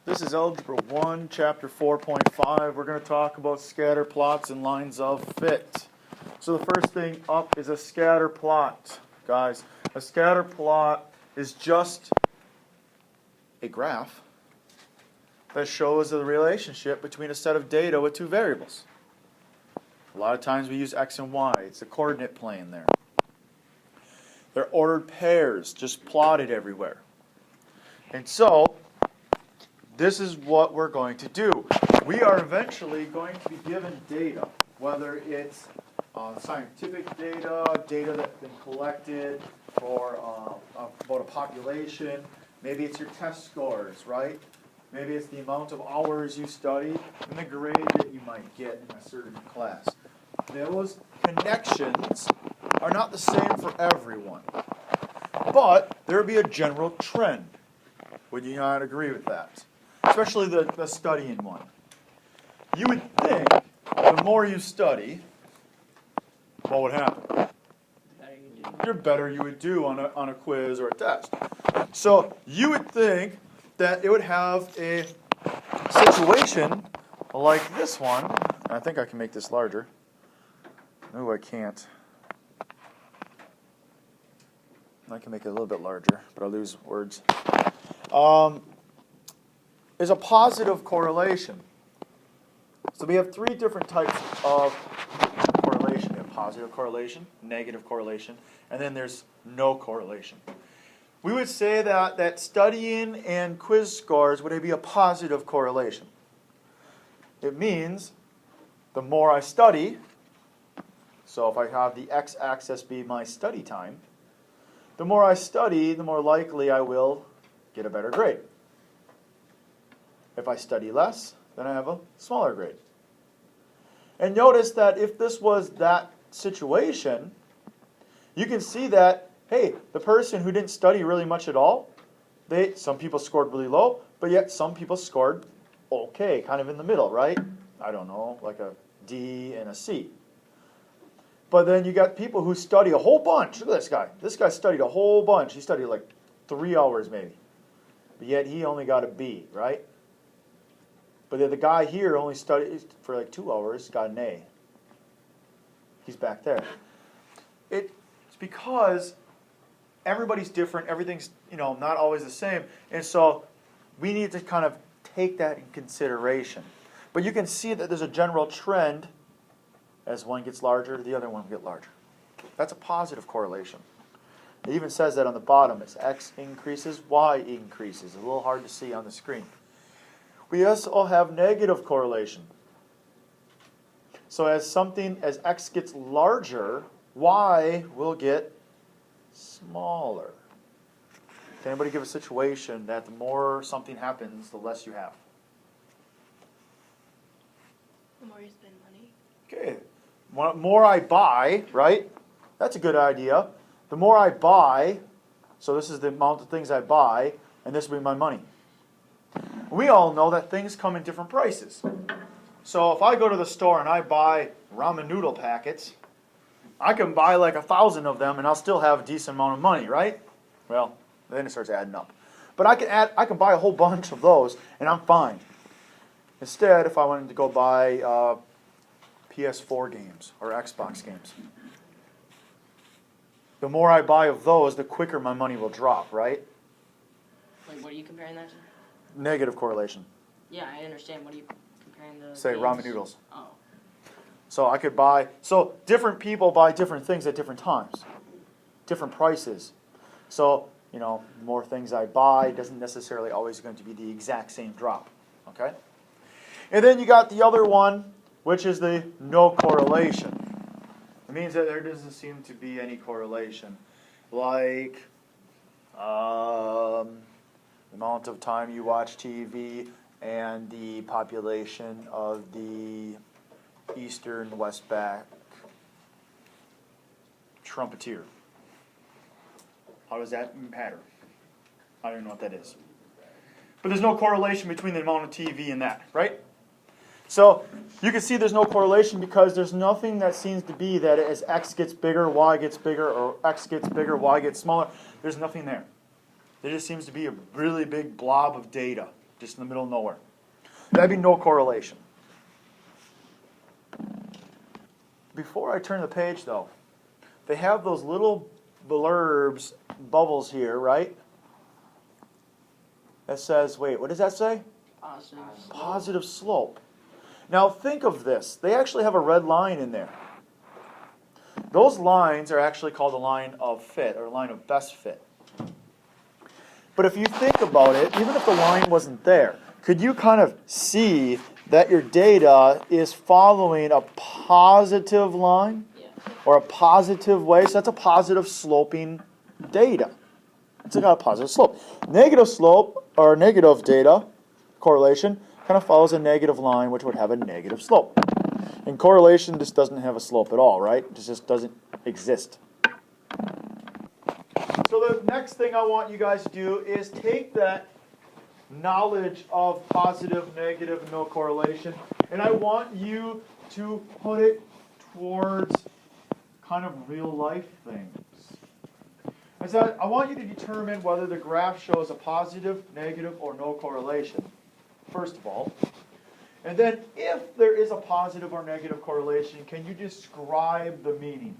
This is Algebra 1, Chapter 4.5. We're going to talk about scatter plots and lines of fit. So the first thing up is a scatter plot. Guys, a scatter plot is just a graph that shows the relationship between a set of data with two variables. A lot of times we use x and y. It's a coordinate plane there. They're ordered pairs, just plotted everywhere. And so, this is what we're going to do. We are eventually going to be given data, whether it's scientific data, data that's been collected for about a population. Maybe it's your test scores, right? Maybe it's the amount of hours you studied and the grade that you might get in a certain class. Those connections are not the same for everyone, but there will be a general trend. Would you not agree with that? Especially the studying one. You would think the more you study, what would happen? The better you would do on a quiz or a test. So you would think that it would have a situation like this one. I think I can make this larger. No, I can't. I can make it a little bit larger, but I'll lose words. Is a positive correlation. So we have three different types of correlation. We have positive correlation, negative correlation, and then there's no correlation. We would say that studying and quiz scores would be a positive correlation. It means the more I study, so if I have the x-axis be my study time, the more I study, the more likely I will get a better grade. If I study less, then I have a smaller grade. And notice that if this was that situation, you can see that, hey, the person who didn't study really much at all, some people scored really low, but yet some people scored okay, kind of in the middle, right? I don't know, like a D and a C. But then you got people who study a whole bunch. Look at this guy. This guy studied a whole bunch. He studied like 3 hours maybe. But yet he only got a B, right? But then the guy here only studied for like 2 hours, got an A. He's back there. It's because everybody's different. Everything's, not always the same. And so we need to kind of take that in consideration. But you can see that there's a general trend. As one gets larger, the other one will get larger. That's a positive correlation. It even says that on the bottom. As x increases, y increases. A little hard to see on the screen. We also have negative correlation. So as x gets larger, y will get smaller. Can anybody give a situation that the more something happens, the less you have? The more you spend money. Okay. The more I buy, right? That's a good idea. The more I buy, so this is the amount of things I buy, and this will be my money. We all know that things come in different prices. So if I go to the store and I buy ramen noodle packets, I can buy like 1,000 of them and I'll still have a decent amount of money, right? Well, then it starts adding up. But I can buy a whole bunch of those and I'm fine. Instead, if I wanted to go buy PS4 games or Xbox games, the more I buy of those, the quicker my money will drop, right? Wait, what are you comparing that to? Negative correlation. Yeah, I understand. What are you comparing the Say games? ramen noodles. Oh. So I could buy, so different people buy different things at different times, different prices. So, the more things I buy doesn't necessarily always going to be the exact same drop, okay? And then you got the other one, which is the no correlation. It means that there doesn't seem to be any correlation. Like the amount of time you watch TV and the population of the Eastern Westback trumpeter. How does that matter? I don't even know what that is. But there's no correlation between the amount of TV and that, right? So you can see there's no correlation because there's nothing that seems to be that as x gets bigger, y gets bigger, or x gets bigger, y gets smaller. There's nothing there. There just seems to be a really big blob of data. just in the middle of nowhere. That'd be no correlation. Before I turn the page, though, they have those little blurbs, bubbles here, right? That says, wait, what does that say? Positive. Positive slope. Now think of this. They actually have a red line in there. Those lines are actually called a line of fit, or a line of best fit. But if you think about it, even if the line wasn't there, could you kind of see that your data is following a positive line? Yeah. Or a positive way? So that's a positive sloping data. It's got a positive slope. Negative slope, or negative data, correlation, kind of follows a negative line, which would have a negative slope. And correlation just doesn't have a slope at all, right? It just doesn't exist. So the next thing I want you guys to do is take that knowledge of positive, negative, no correlation, and I want you to put it towards kind of real life things. I want you to determine whether the graph shows a positive, negative, or no correlation, first of all. And then if there is a positive or negative correlation, can you describe the meaning?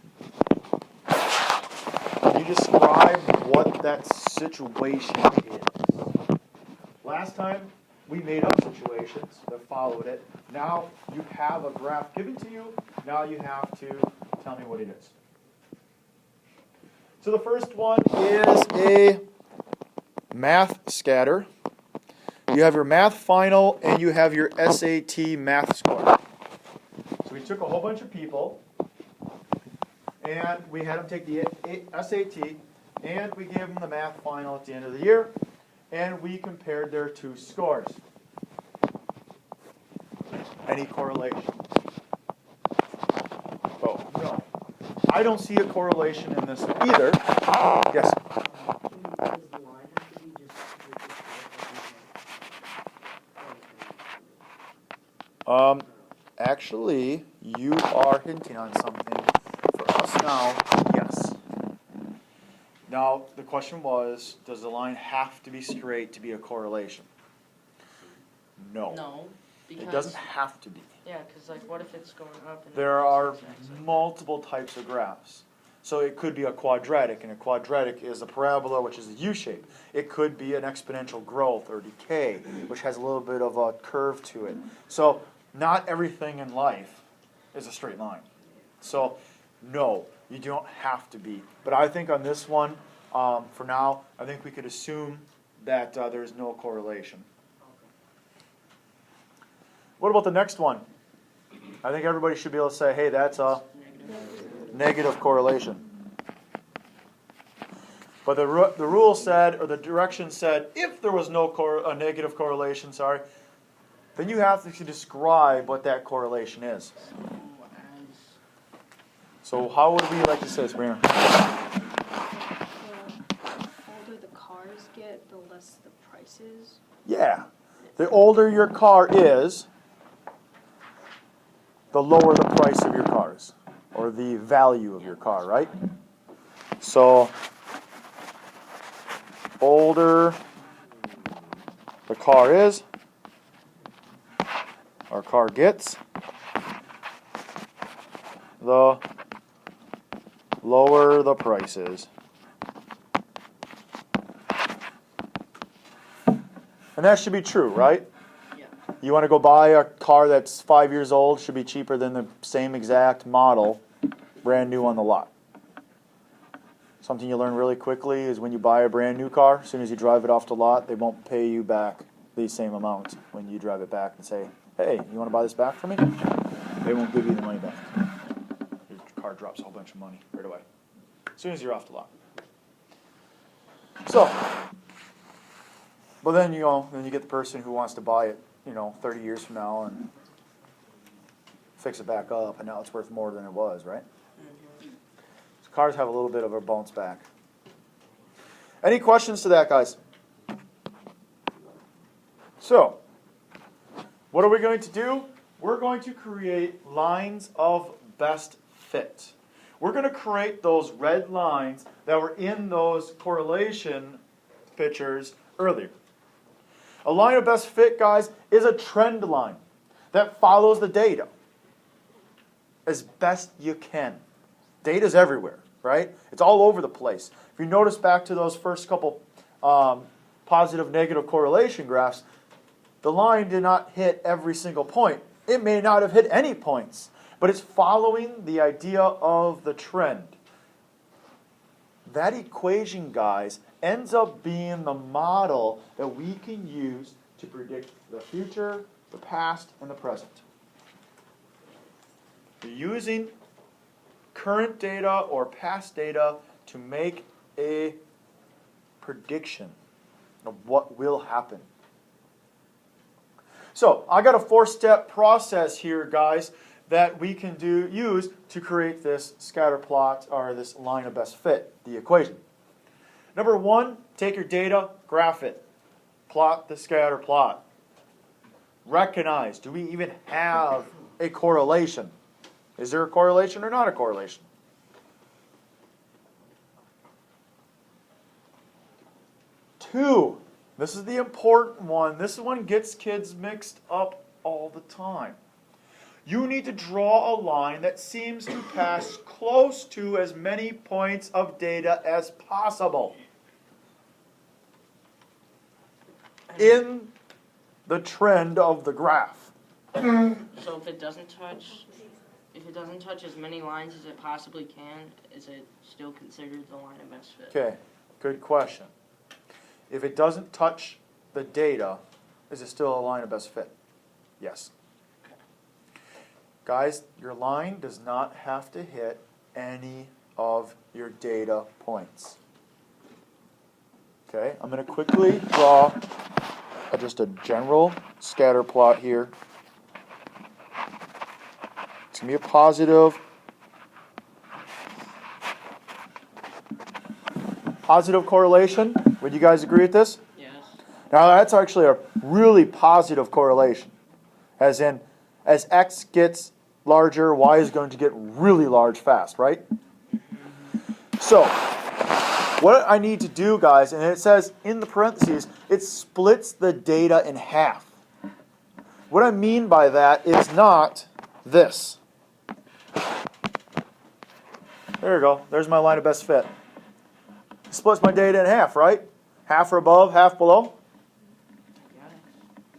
Can you describe what that situation is? Last time, we made up situations that followed it. Now you have a graph given to you. Now you have to tell me what it is. So the first one is a math scatter. You have your math final and you have your SAT math score. So we took a whole bunch of people and we had them take the SAT and we gave them the math final at the end of the year and we compared their two scores. Any correlation? Oh, no. I don't see a correlation in this either. Yes? Actually, you are hinting on something. For us now, yes. Now, the question was, does the line have to be straight to be a correlation? No. No, because It doesn't have to be. Yeah, because like, what if it's going up? And There are multiple types of graphs. So it could be a quadratic, and a quadratic is a parabola, which is a U-shape. It could be an exponential growth or decay, which has a little bit of a curve to it. So not everything in life is a straight line. So no, you don't have to be. But I think on this one, for now, I think we could assume that there is no correlation. What about the next one? I think everybody should be able to say, hey, that's a negative correlation. But the rule said, or the direction said, if there was no negative correlation, then you have to describe what that correlation is. So how would we like to say this, Sabrina? The older the cars get, the less the prices. Yeah. The older your car is, the lower the price of your cars, or the value of your car, right? So, older the car is, or car gets, the lower the price is. And that should be true, right? Yeah. You want to go buy a car that's 5 years old, should be cheaper than the same exact model, brand new on the lot. Something you learn really quickly is when you buy a brand new car, as soon as you drive it off the lot, they won't pay you back the same amount when you drive it back and say, hey, you want to buy this back for me? They won't give you the money back. Your car drops a whole bunch of money right away, as soon as you're off the lot. So, but then then you get the person who wants to buy it, 30 years from now and fix it back up, and now it's worth more than it was, right? Mm-hmm. So cars have a little bit of a bounce back. Any questions to that, guys? So, what are we going to do? We're going to create lines of best fit. We're going to create those red lines that were in those correlation pictures earlier. A line of best fit, guys, is a trend line that follows the data as best you can. Data's everywhere, right? It's all over the place. If you notice back to those first couple positive, negative correlation graphs, the line did not hit every single point. It may not have hit any points, but it's following the idea of the trend. That equation, guys, ends up being the model that we can use to predict the future, the past, and the present. You're using current data or past data to make a prediction of what will happen. So, I got a 4-step process here, guys, that we can use to create this scatter plot or this line of best fit, the equation. Number 1, take your data, graph it. Plot the scatter plot. Recognize, do we even have a correlation? Is there a correlation or not a correlation? Two, this is the important one. This one gets kids mixed up all the time. You need to draw a line that seems to pass close to as many points of data as possible in the trend of the graph. So if it doesn't touch as many lines as it possibly can, is it still considered the line of best fit? Okay, good question. If it doesn't touch the data, is it still a line of best fit? Yes. Guys, your line does not have to hit any of your data points. Okay, I'm going to quickly draw just a general scatter plot here. It's going to be a positive correlation. Would you guys agree with this? Yes. Now that's actually a really positive correlation. As in, as x gets larger, y is going to get really large fast, right? So, what I need to do, guys, and it says in the parentheses, it splits the data in half. What I mean by that is not this. There you go. There's my line of best fit. It splits my data in half, right? Half are above, half below. Got it.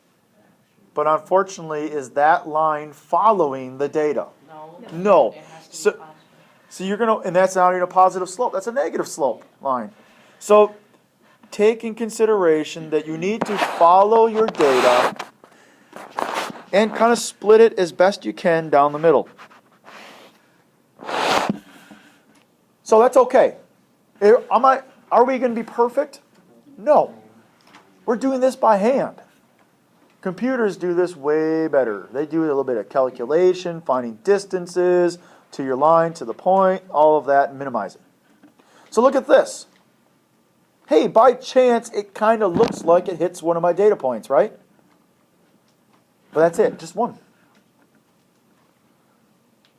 But unfortunately, is that line following the data? No. No. It has to So- be positive. So you're going to, and that's not even a positive slope. That's a negative slope line. So take in consideration that you need to follow your data and kind of split it as best you can down the middle. So that's okay. Are we going to be perfect? No. We're doing this by hand. Computers do this way better. They do a little bit of calculation, finding distances to your line, to the point, all of that, and minimize it. So look at this. Hey, by chance, it kind of looks like it hits one of my data points, right? But that's it, just one.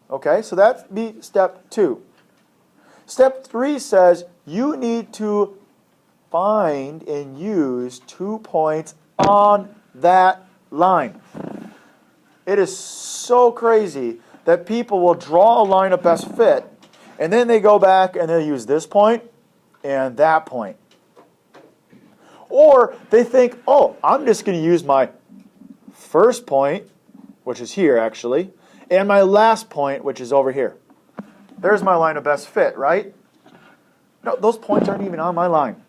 Okay, so that'd be step 2. Step 3 says you need to find and use 2 points on that line. It is so crazy that people will draw a line of best fit, and then they go back and they'll use this point and that point. Or they think, oh, I'm just going to use my first point, which is here actually, and my last point, which is over here. There's my line of best fit, right? No, those points aren't even on my line.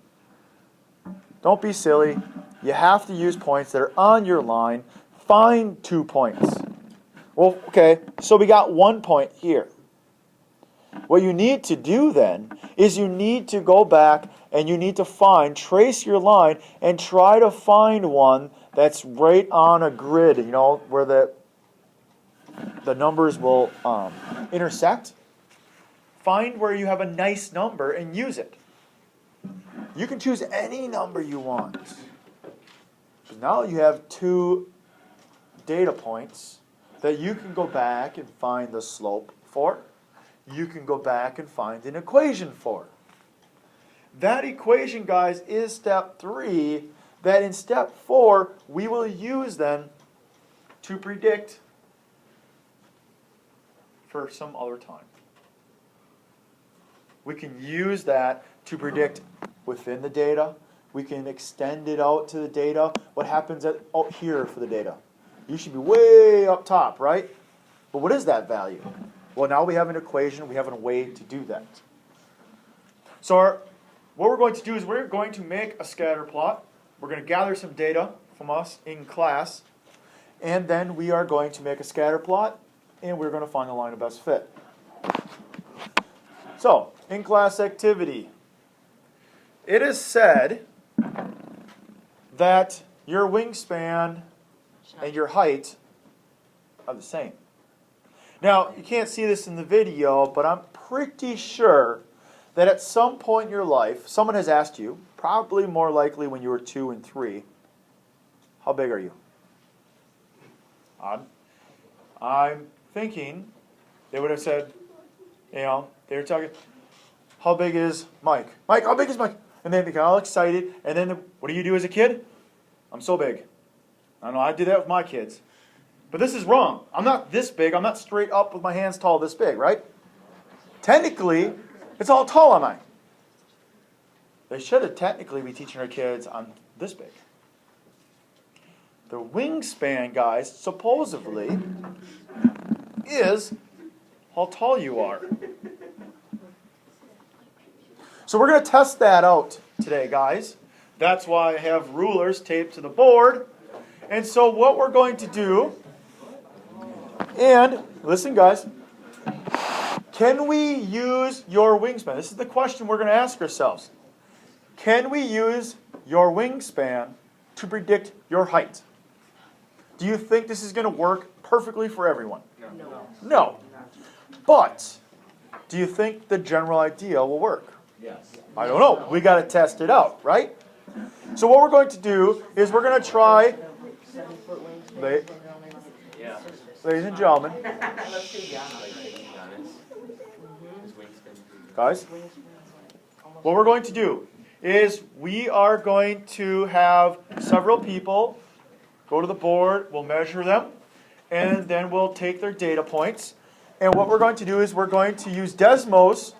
Don't be silly. You have to use points that are on your line. Find 2 points. Well, okay, so we got 1 point here. What you need to do then is you need to go back and you need to trace your line and try to find one that's right on a grid, where the numbers will intersect. Find where you have a nice number and use it. You can choose any number you want. Now you have 2 data points that you can go back and find the slope for. You can go back and find an equation for. That equation, guys, is step 3 that in step 4, we will use then to predict for some other time. We can use that to predict within the data. We can extend it out to the data. What happens out here for the data? You should be way up top, right? But what is that value? Well, now we have an equation. We have a way to do that. So what we're going to do is we're going to make a scatter plot. We're going to gather some data from us in class. And then we are going to make a scatter plot. And we're going to find the line of best fit. So, in-class activity. It is said that your wingspan and your height are the same. Now, you can't see this in the video, but I'm pretty sure that at some point in your life, someone has asked you, probably more likely when you were 2 and 3, how big are you? I'm thinking they would have said, they were talking, how big is Mike? Mike, how big is Mike? And then they got all excited, and then what do you do as a kid? I'm so big. I know, I did that with my kids. But this is wrong. I'm not this big. I'm not straight up with my hands tall this big, right? Technically, it's all tall am I. They should have technically be teaching our kids I'm this big. The wingspan, guys, supposedly is how tall you are. So we're going to test that out today, guys. That's why I have rulers taped to the board. And so what we're going to do, and listen, guys, can we use your wingspan? This is the question we're going to ask ourselves. Can we use your wingspan to predict your height? Do you think this is going to work perfectly for everyone? No. But do you think the general idea will work? Yes. I don't know. We got to test it out, right? So what we're going to do is we're going to try, ladies and gentlemen, guys, what we're going to do is we are going to have several people go to the board, we'll measure them, and then we'll take their data points. And what we're going to do is we're going to use Desmos.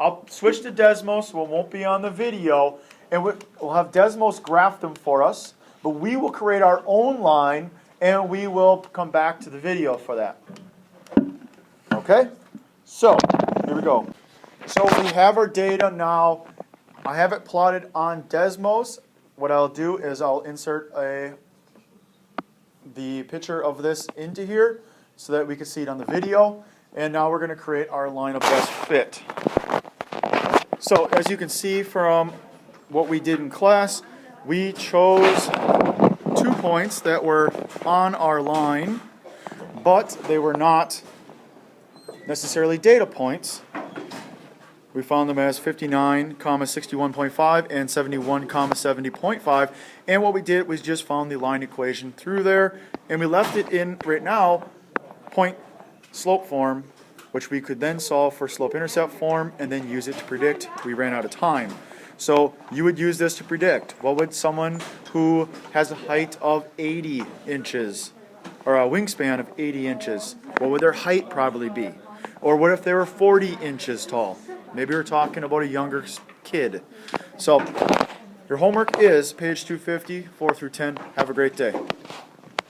I'll switch to Desmos, so it won't be on the video. And we'll have Desmos graph them for us. But we will create our own line, and we will come back to the video for that. Okay? So, here we go. So we have our data now. I have it plotted on Desmos. What I'll do is I'll insert the picture of this into here so that we can see it on the video. And now we're going to create our line of best fit. So as you can see from what we did in class, we chose 2 points that were on our line, but they were not necessarily data points. We found them as 59, 61.5 and 71, 70.5. And what we did was just found the line equation through there, and we left it in, right now, point slope form, which we could then solve for slope intercept form and then use it to predict. We ran out of time. So you would use this to predict. What would someone who has a height of 80 inches, or a wingspan of 80 inches, what would their height probably be? Or what if they were 40 inches tall? Maybe we're talking about a younger kid. So your homework is page 250, 4 through 10. Have a great day.